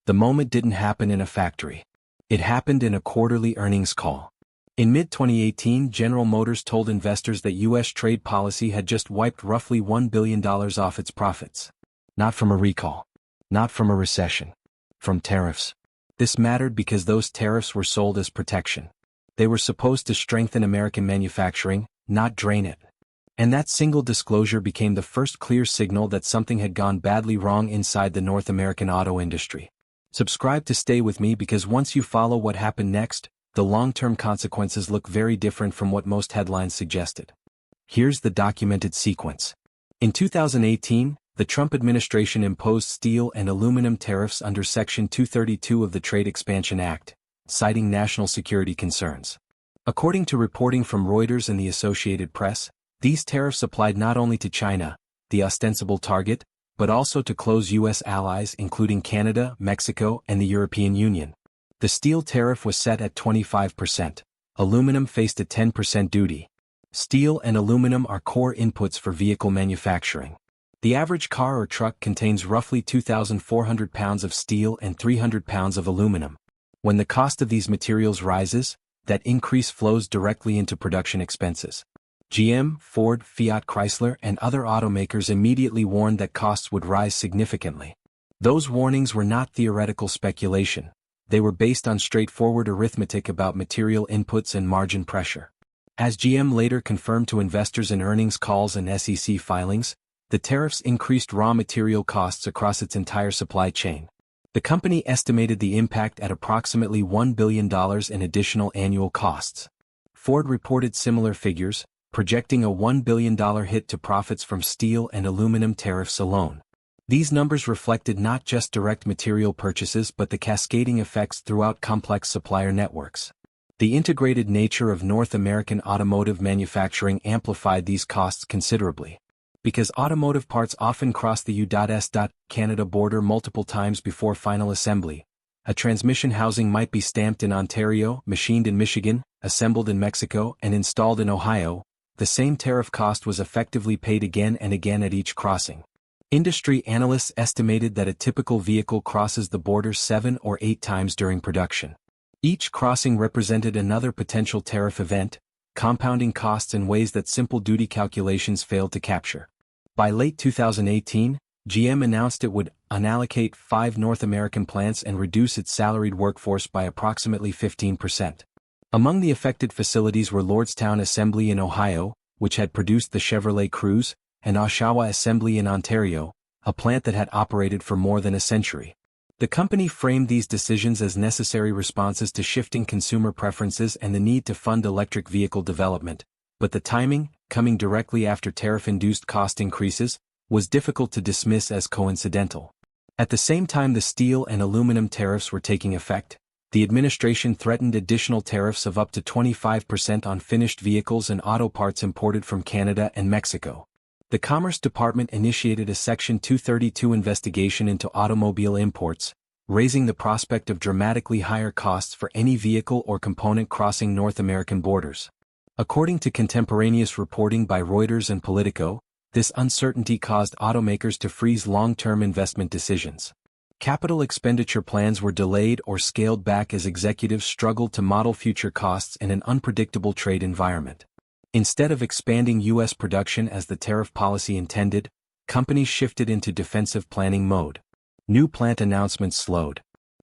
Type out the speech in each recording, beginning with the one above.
The moment didn't happen in a factory. It happened in a quarterly earnings call. In mid-2018, General Motors told investors that U.S. trade policy had just wiped roughly $1 billion off its profits. Not from a recall. Not from a recession. From tariffs. This mattered because those tariffs were sold as protection. They were supposed to strengthen American manufacturing, not drain it. And that single disclosure became the first clear signal that something had gone badly wrong inside the North American auto industry. Subscribe to stay with me because once you follow what happened next, the long-term consequences look very different from what most headlines suggested. Here's the documented sequence. In 2018, the Trump administration imposed steel and aluminum tariffs under Section 232 of the Trade Expansion Act, citing national security concerns. According to reporting from Reuters and the Associated Press, these tariffs applied not only to China, the ostensible target, but also to close U.S. allies including Canada, Mexico, and the European Union. The steel tariff was set at 25%. Aluminum faced a 10% duty. Steel and aluminum are core inputs for vehicle manufacturing. The average car or truck contains roughly 2,400 pounds of steel and 300 pounds of aluminum. When the cost of these materials rises, that increase flows directly into production expenses. GM, Ford, Fiat Chrysler, and other automakers immediately warned that costs would rise significantly. Those warnings were not theoretical speculation. They were based on straightforward arithmetic about material inputs and margin pressure. As GM later confirmed to investors in earnings calls and SEC filings, the tariffs increased raw material costs across its entire supply chain. The company estimated the impact at approximately $1 billion in additional annual costs. Ford reported similar figures, projecting a $1 billion hit to profits from steel and aluminum tariffs alone. These numbers reflected not just direct material purchases but the cascading effects throughout complex supplier networks. The integrated nature of North American automotive manufacturing amplified these costs considerably. Because automotive parts often cross the U.S.-Canada border multiple times before final assembly, a transmission housing might be stamped in Ontario, machined in Michigan, assembled in Mexico, and installed in Ohio. The same tariff cost was effectively paid again and again at each crossing. Industry analysts estimated that a typical vehicle crosses the border 7 or 8 times during production. Each crossing represented another potential tariff event, compounding costs in ways that simple duty calculations failed to capture. By late 2018, GM announced it would unallocate 5 North American plants and reduce its salaried workforce by approximately 15%. Among the affected facilities were Lordstown Assembly in Ohio, which had produced the Chevrolet Cruze, and Oshawa Assembly in Ontario, a plant that had operated for more than a century. The company framed these decisions as necessary responses to shifting consumer preferences and the need to fund electric vehicle development, but the timing, coming directly after tariff-induced cost increases, was difficult to dismiss as coincidental. At the same time the steel and aluminum tariffs were taking effect, the administration threatened additional tariffs of up to 25% on finished vehicles and auto parts imported from Canada and Mexico. The Commerce Department initiated a Section 232 investigation into automobile imports, raising the prospect of dramatically higher costs for any vehicle or component crossing North American borders. According to contemporaneous reporting by Reuters and Politico, this uncertainty caused automakers to freeze long-term investment decisions. Capital expenditure plans were delayed or scaled back as executives struggled to model future costs in an unpredictable trade environment. Instead of expanding U.S. production as the tariff policy intended, companies shifted into defensive planning mode. New plant announcements slowed.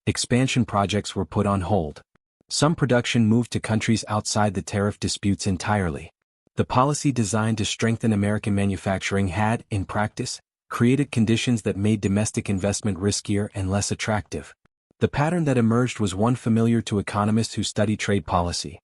Expansion projects were put on hold. Some production moved to countries outside the tariff disputes entirely. The policy designed to strengthen American manufacturing had, in practice, created conditions that made domestic investment riskier and less attractive. The pattern that emerged was one familiar to economists who study trade policy.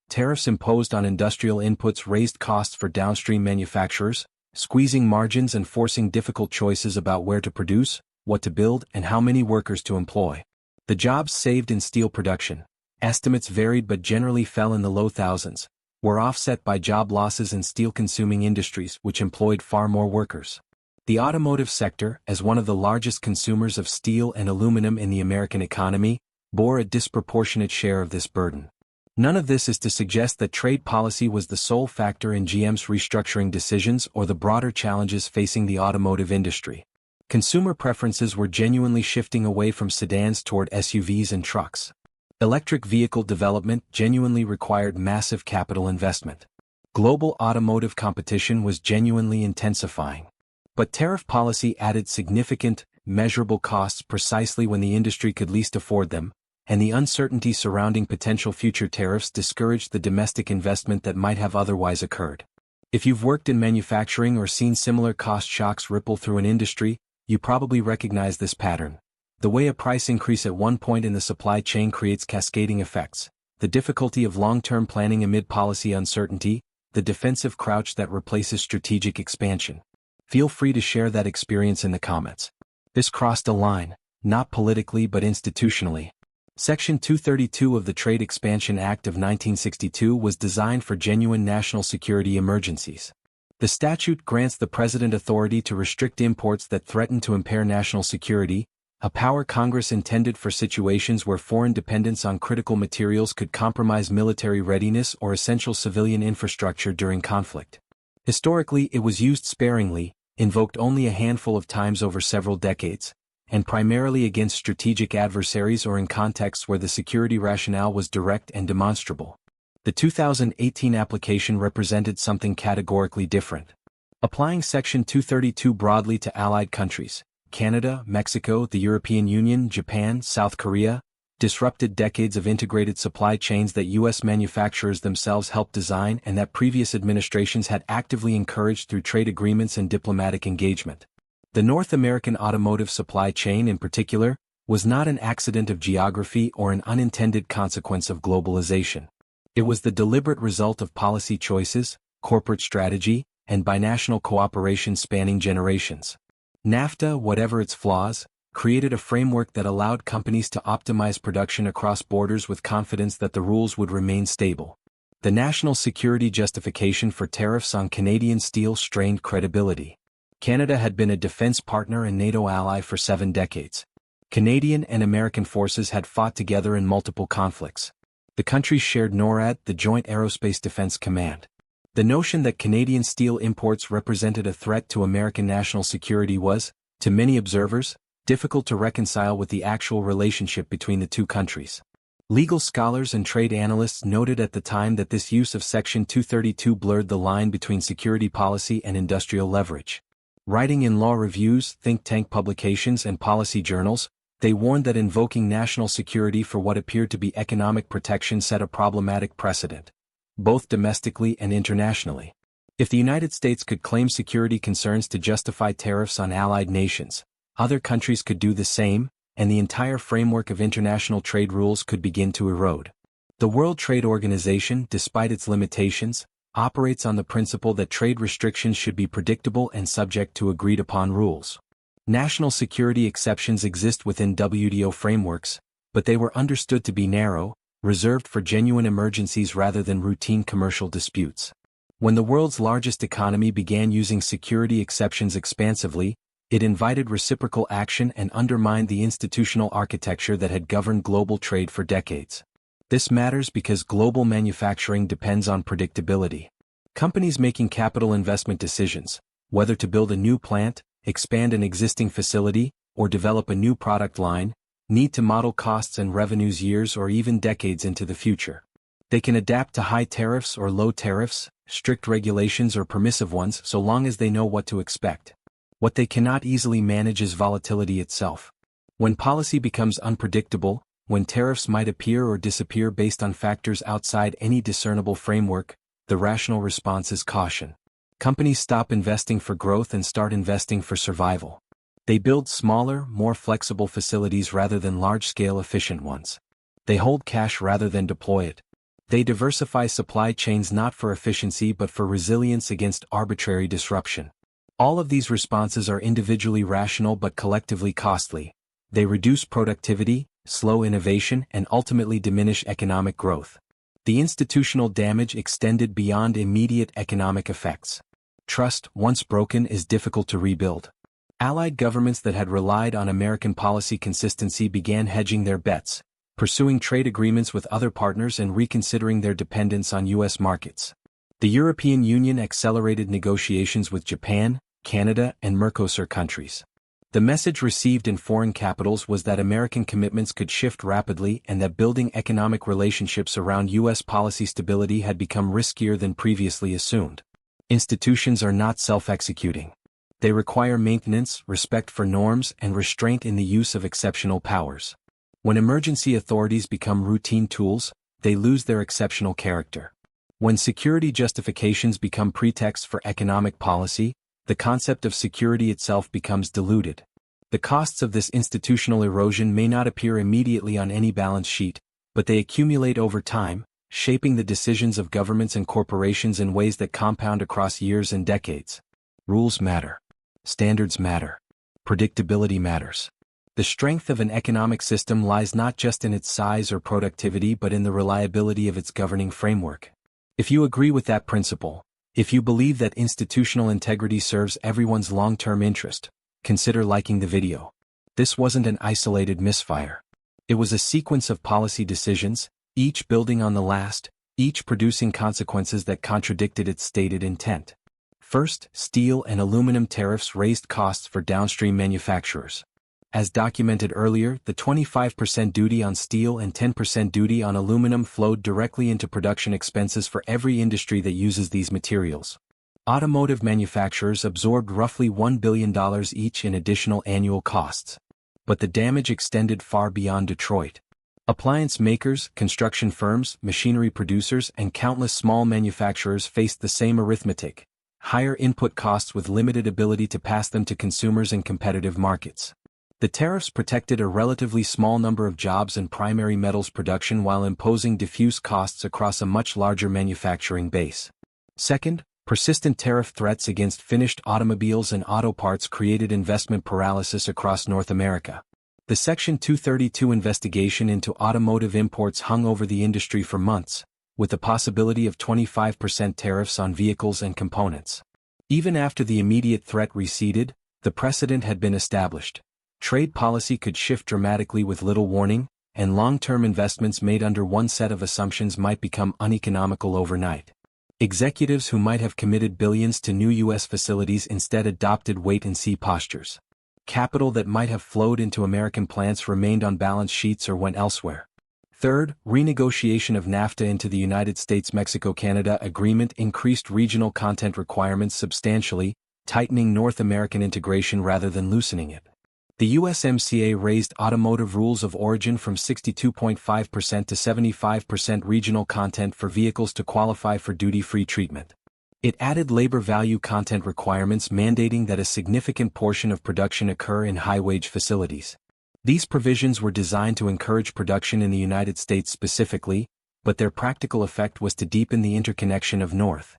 Tariffs imposed on industrial inputs raised costs for downstream manufacturers, squeezing margins and forcing difficult choices about where to produce, what to build, and how many workers to employ. The jobs saved in steel production, estimates varied but generally fell in the low thousands, were offset by job losses in steel-consuming industries which employed far more workers. The automotive sector, as one of the largest consumers of steel and aluminum in the American economy, bore a disproportionate share of this burden. None of this is to suggest that trade policy was the sole factor in GM's restructuring decisions or the broader challenges facing the automotive industry. Consumer preferences were genuinely shifting away from sedans toward SUVs and trucks. Electric vehicle development genuinely required massive capital investment. Global automotive competition was genuinely intensifying. But tariff policy added significant, measurable costs precisely when the industry could least afford them, and the uncertainty surrounding potential future tariffs discouraged the domestic investment that might have otherwise occurred. If you've worked in manufacturing or seen similar cost shocks ripple through an industry, you probably recognize this pattern. The way a price increase at one point in the supply chain creates cascading effects, the difficulty of long-term planning amid policy uncertainty, the defensive crouch that replaces strategic expansion. Feel free to share that experience in the comments. This crossed a line, not politically but institutionally. Section 232 of the Trade Expansion Act of 1962 was designed for genuine national security emergencies. The statute grants the President authority to restrict imports that threaten to impair national security, a power Congress intended for situations where foreign dependence on critical materials could compromise military readiness or essential civilian infrastructure during conflict. Historically, it was used sparingly, invoked only a handful of times over several decades, and primarily against strategic adversaries or in contexts where the security rationale was direct and demonstrable. The 2018 application represented something categorically different. Applying Section 232 broadly to allied countries, Canada, Mexico, the European Union, Japan, South Korea, disrupted decades of integrated supply chains that U.S. manufacturers themselves helped design and that previous administrations had actively encouraged through trade agreements and diplomatic engagement. The North American automotive supply chain in particular was not an accident of geography or an unintended consequence of globalization. It was the deliberate result of policy choices, corporate strategy, and binational cooperation spanning generations. NAFTA, whatever its flaws, created a framework that allowed companies to optimize production across borders with confidence that the rules would remain stable. The national security justification for tariffs on Canadian steel strained credibility. Canada had been a defense partner and NATO ally for 7 decades. Canadian and American forces had fought together in multiple conflicts. The countries shared NORAD, the Joint Aerospace Defense Command. The notion that Canadian steel imports represented a threat to American national security was, to many observers, difficult to reconcile with the actual relationship between the two countries. Legal scholars and trade analysts noted at the time that this use of Section 232 blurred the line between security policy and industrial leverage. Writing in law reviews, think tank publications, and policy journals, they warned that invoking national security for what appeared to be economic protection set a problematic precedent, both domestically and internationally. If the United States could claim security concerns to justify tariffs on allied nations, other countries could do the same, and the entire framework of international trade rules could begin to erode. The World Trade Organization, despite its limitations, operates on the principle that trade restrictions should be predictable and subject to agreed-upon rules. National security exceptions exist within WTO frameworks, but they were understood to be narrow, reserved for genuine emergencies rather than routine commercial disputes. When the world's largest economy began using security exceptions expansively, it invited reciprocal action and undermined the institutional architecture that had governed global trade for decades. This matters because global manufacturing depends on predictability. Companies making capital investment decisions, whether to build a new plant, expand an existing facility, or develop a new product line, need to model costs and revenues years or even decades into the future. They can adapt to high tariffs or low tariffs, strict regulations or permissive ones so long as they know what to expect. What they cannot easily manage is volatility itself. When policy becomes unpredictable, when tariffs might appear or disappear based on factors outside any discernible framework, the rational response is caution. Companies stop investing for growth and start investing for survival. They build smaller, more flexible facilities rather than large-scale efficient ones. They hold cash rather than deploy it. They diversify supply chains not for efficiency but for resilience against arbitrary disruption. All of these responses are individually rational but collectively costly. They reduce productivity, slow innovation, and ultimately diminish economic growth. The institutional damage extended beyond immediate economic effects. Trust, once broken, is difficult to rebuild. Allied governments that had relied on American policy consistency began hedging their bets, pursuing trade agreements with other partners and reconsidering their dependence on U.S. markets. The European Union accelerated negotiations with Japan, Canada, and Mercosur countries. The message received in foreign capitals was that American commitments could shift rapidly and that building economic relationships around U.S. policy stability had become riskier than previously assumed. Institutions are not self-executing. They require maintenance, respect for norms, and restraint in the use of exceptional powers. When emergency authorities become routine tools, they lose their exceptional character. When security justifications become pretexts for economic policy, the concept of security itself becomes diluted. The costs of this institutional erosion may not appear immediately on any balance sheet, but they accumulate over time, shaping the decisions of governments and corporations in ways that compound across years and decades. Rules matter. Standards matter. Predictability matters. The strength of an economic system lies not just in its size or productivity but in the reliability of its governing framework. If you agree with that principle, if you believe that institutional integrity serves everyone's long-term interest, consider liking the video. This wasn't an isolated misfire. It was a sequence of policy decisions, each building on the last, each producing consequences that contradicted its stated intent. First, steel and aluminum tariffs raised costs for downstream manufacturers. As documented earlier, the 25% duty on steel and 10% duty on aluminum flowed directly into production expenses for every industry that uses these materials. Automotive manufacturers absorbed roughly $1 billion each in additional annual costs. But the damage extended far beyond Detroit. Appliance makers, construction firms, machinery producers, and countless small manufacturers faced the same arithmetic: higher input costs with limited ability to pass them to consumers in competitive markets. The tariffs protected a relatively small number of jobs and primary metals production while imposing diffuse costs across a much larger manufacturing base. Second, persistent tariff threats against finished automobiles and auto parts created investment paralysis across North America. The Section 232 investigation into automotive imports hung over the industry for months, with the possibility of 25% tariffs on vehicles and components. Even after the immediate threat receded, the precedent had been established. Trade policy could shift dramatically with little warning, and long-term investments made under one set of assumptions might become uneconomical overnight. Executives who might have committed billions to new U.S. facilities instead adopted wait-and-see postures. Capital that might have flowed into American plants remained on balance sheets or went elsewhere. Third, renegotiation of NAFTA into the United States-Mexico-Canada agreement increased regional content requirements substantially, tightening North American integration rather than loosening it. The USMCA raised automotive rules of origin from 62.5% to 75% regional content for vehicles to qualify for duty-free treatment. It added labor value content requirements mandating that a significant portion of production occur in high-wage facilities. These provisions were designed to encourage production in the United States specifically, but their practical effect was to deepen the interconnection of North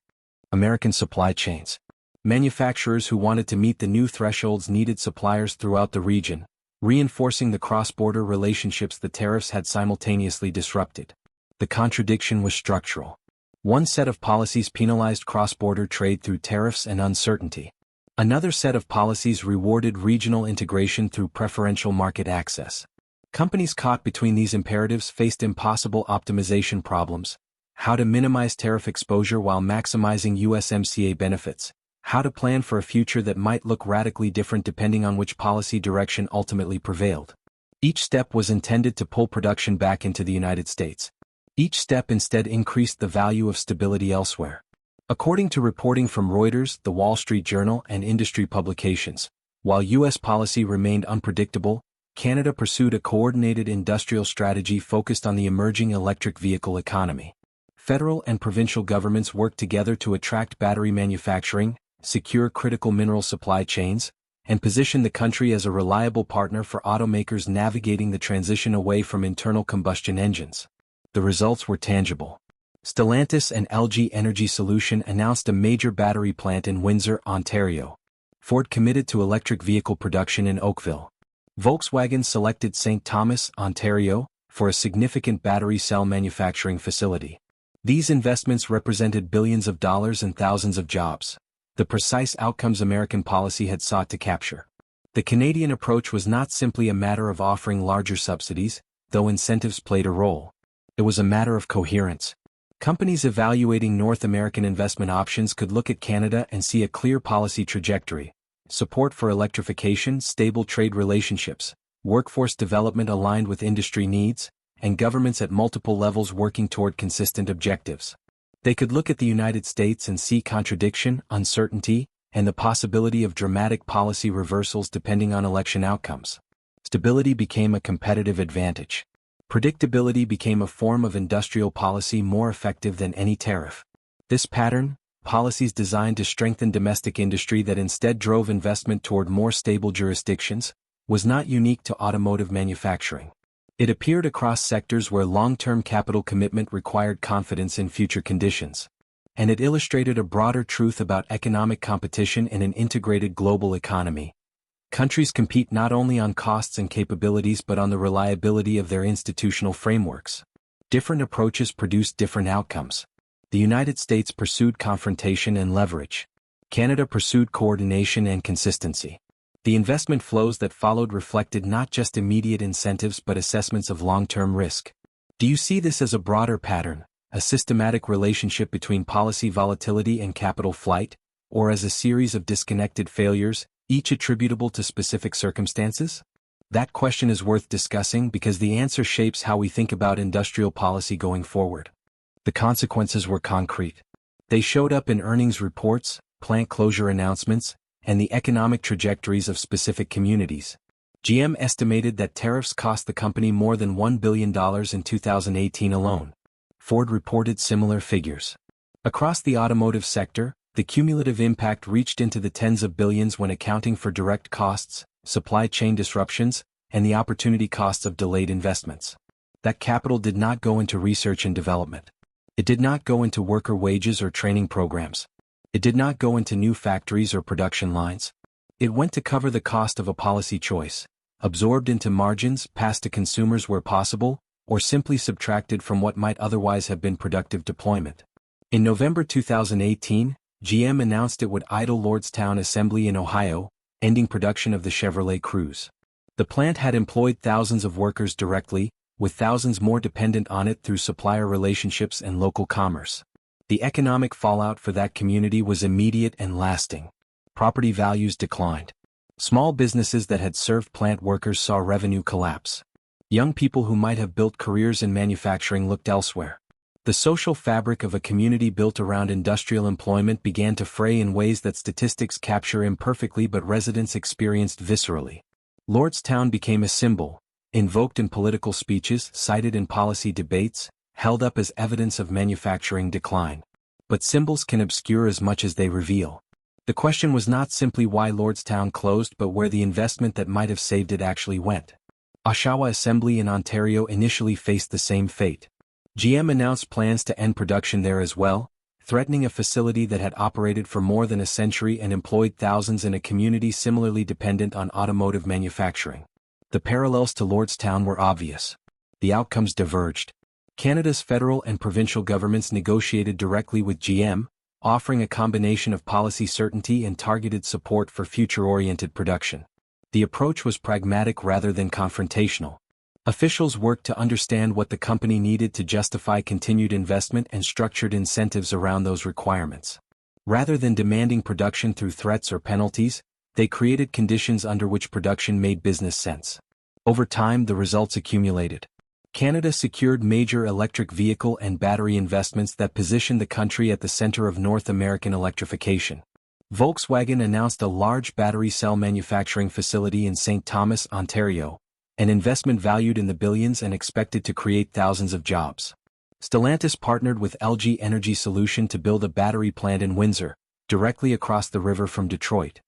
American supply chains. Manufacturers who wanted to meet the new thresholds needed suppliers throughout the region, reinforcing the cross-border relationships the tariffs had simultaneously disrupted. The contradiction was structural. One set of policies penalized cross-border trade through tariffs and uncertainty. Another set of policies rewarded regional integration through preferential market access. Companies caught between these imperatives faced impossible optimization problems: how to minimize tariff exposure while maximizing USMCA benefits, how to plan for a future that might look radically different depending on which policy direction ultimately prevailed. Each step was intended to pull production back into the United States. Each step instead increased the value of stability elsewhere. According to reporting from Reuters, The Wall Street Journal, and industry publications, while U.S. policy remained unpredictable, Canada pursued a coordinated industrial strategy focused on the emerging electric vehicle economy. Federal and provincial governments worked together to attract battery manufacturing, secure critical mineral supply chains, and position the country as a reliable partner for automakers navigating the transition away from internal combustion engines. The results were tangible. Stellantis and LG Energy Solution announced a major battery plant in Windsor, Ontario. Ford committed to electric vehicle production in Oakville. Volkswagen selected St. Thomas, Ontario, for a significant battery cell manufacturing facility. These investments represented billions of dollars and thousands of jobs, the precise outcomes American policy had sought to capture. The Canadian approach was not simply a matter of offering larger subsidies, though incentives played a role. It was a matter of coherence. Companies evaluating North American investment options could look at Canada and see a clear policy trajectory: support for electrification, stable trade relationships, workforce development aligned with industry needs, and governments at multiple levels working toward consistent objectives. They could look at the United States and see contradiction, uncertainty, and the possibility of dramatic policy reversals depending on election outcomes. Stability became a competitive advantage. Predictability became a form of industrial policy more effective than any tariff. This pattern, policies designed to strengthen domestic industry that instead drove investment toward more stable jurisdictions, was not unique to automotive manufacturing. It appeared across sectors where long-term capital commitment required confidence in future conditions. And it illustrated a broader truth about economic competition in an integrated global economy. Countries compete not only on costs and capabilities but on the reliability of their institutional frameworks. Different approaches produce different outcomes. The United States pursued confrontation and leverage. Canada pursued coordination and consistency. The investment flows that followed reflected not just immediate incentives but assessments of long-term risk. Do you see this as a broader pattern, a systematic relationship between policy volatility and capital flight, or as a series of disconnected failures, each attributable to specific circumstances? That question is worth discussing because the answer shapes how we think about industrial policy going forward. The consequences were concrete. They showed up in earnings reports, plant closure announcements, and the economic trajectories of specific communities. GM estimated that tariffs cost the company more than $1 billion in 2018 alone. Ford reported similar figures. Across the automotive sector, the cumulative impact reached into the tens of billions when accounting for direct costs, supply chain disruptions, and the opportunity costs of delayed investments. That capital did not go into research and development. It did not go into worker wages or training programs. It did not go into new factories or production lines. It went to cover the cost of a policy choice, absorbed into margins, passed to consumers where possible, or simply subtracted from what might otherwise have been productive deployment. In November 2018, GM announced it would idle Lordstown Assembly in Ohio, ending production of the Chevrolet Cruze. The plant had employed thousands of workers directly, with thousands more dependent on it through supplier relationships and local commerce. The economic fallout for that community was immediate and lasting. Property values declined. Small businesses that had served plant workers saw revenue collapse. Young people who might have built careers in manufacturing looked elsewhere. The social fabric of a community built around industrial employment began to fray in ways that statistics capture imperfectly but residents experienced viscerally. Lordstown became a symbol, invoked in political speeches, cited in policy debates, held up as evidence of manufacturing decline. But symbols can obscure as much as they reveal. The question was not simply why Lordstown closed but where the investment that might have saved it actually went. Oshawa Assembly in Ontario initially faced the same fate. GM announced plans to end production there as well, threatening a facility that had operated for more than a century and employed thousands in a community similarly dependent on automotive manufacturing. The parallels to Lordstown were obvious. The outcomes diverged. Canada's federal and provincial governments negotiated directly with GM, offering a combination of policy certainty and targeted support for future-oriented production. The approach was pragmatic rather than confrontational. Officials worked to understand what the company needed to justify continued investment and structured incentives around those requirements. Rather than demanding production through threats or penalties, they created conditions under which production made business sense. Over time, the results accumulated. Canada secured major electric vehicle and battery investments that positioned the country at the center of North American electrification. Volkswagen announced a large battery cell manufacturing facility in St. Thomas, Ontario, an investment valued in the billions and expected to create thousands of jobs. Stellantis partnered with LG Energy Solution to build a battery plant in Windsor, directly across the river from Detroit.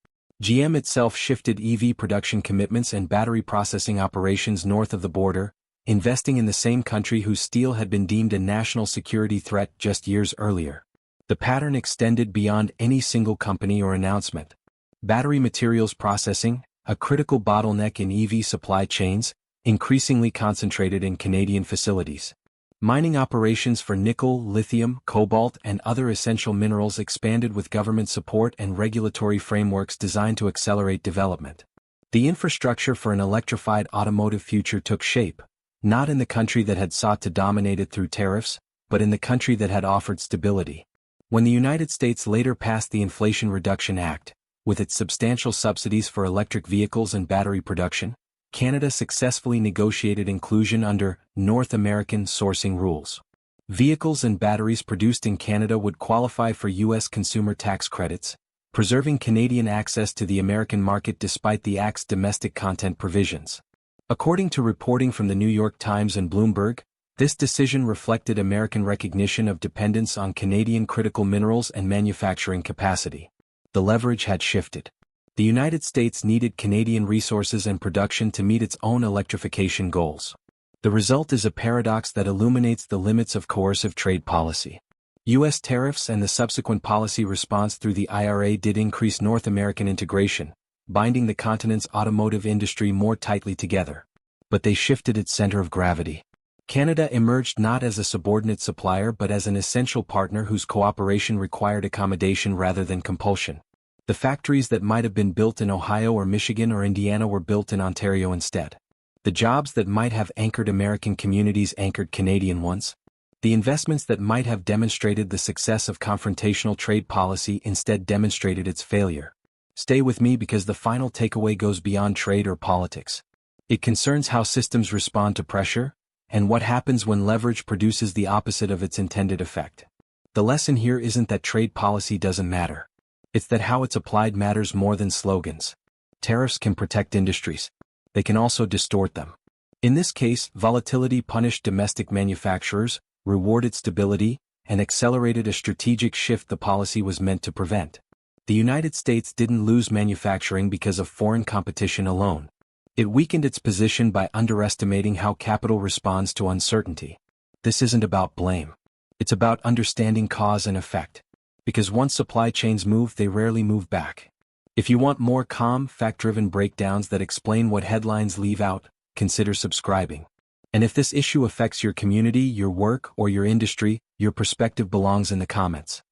GM itself shifted EV production commitments and battery processing operations north of the border, investing in the same country whose steel had been deemed a national security threat just years earlier. The pattern extended beyond any single company or announcement. Battery materials processing, a critical bottleneck in EV supply chains, increasingly concentrated in Canadian facilities. Mining operations for nickel, lithium, cobalt, and other essential minerals expanded with government support and regulatory frameworks designed to accelerate development. The infrastructure for an electrified automotive future took shape, not in the country that had sought to dominate it through tariffs, but in the country that had offered stability. When the United States later passed the Inflation Reduction Act, With its substantial subsidies for electric vehicles and battery production, Canada successfully negotiated inclusion under North American sourcing rules. Vehicles and batteries produced in Canada would qualify for U.S. consumer tax credits, preserving Canadian access to the American market despite the Act's domestic content provisions. According to reporting from the New York Times and Bloomberg, this decision reflected American recognition of dependence on Canadian critical minerals and manufacturing capacity. The leverage had shifted. The United States needed Canadian resources and production to meet its own electrification goals. The result is a paradox that illuminates the limits of coercive trade policy. U.S. tariffs and the subsequent policy response through the IRA did increase North American integration, binding the continent's automotive industry more tightly together. But they shifted its center of gravity. Canada emerged not as a subordinate supplier but as an essential partner whose cooperation required accommodation rather than compulsion. The factories that might have been built in Ohio or Michigan or Indiana were built in Ontario instead. The jobs that might have anchored American communities anchored Canadian ones. The investments that might have demonstrated the success of confrontational trade policy instead demonstrated its failure. Stay with me because the final takeaway goes beyond trade or politics. It concerns how systems respond to pressure, and what happens when leverage produces the opposite of its intended effect. The lesson here isn't that trade policy doesn't matter. It's that how it's applied matters more than slogans. Tariffs can protect industries. They can also distort them. In this case, volatility punished domestic manufacturers, rewarded stability, and accelerated a strategic shift the policy was meant to prevent. The United States didn't lose manufacturing because of foreign competition alone. It weakened its position by underestimating how capital responds to uncertainty. This isn't about blame. It's about understanding cause and effect. Because once supply chains move, they rarely move back. If you want more calm, fact-driven breakdowns that explain what headlines leave out, consider subscribing. And if this issue affects your community, your work, or your industry, your perspective belongs in the comments.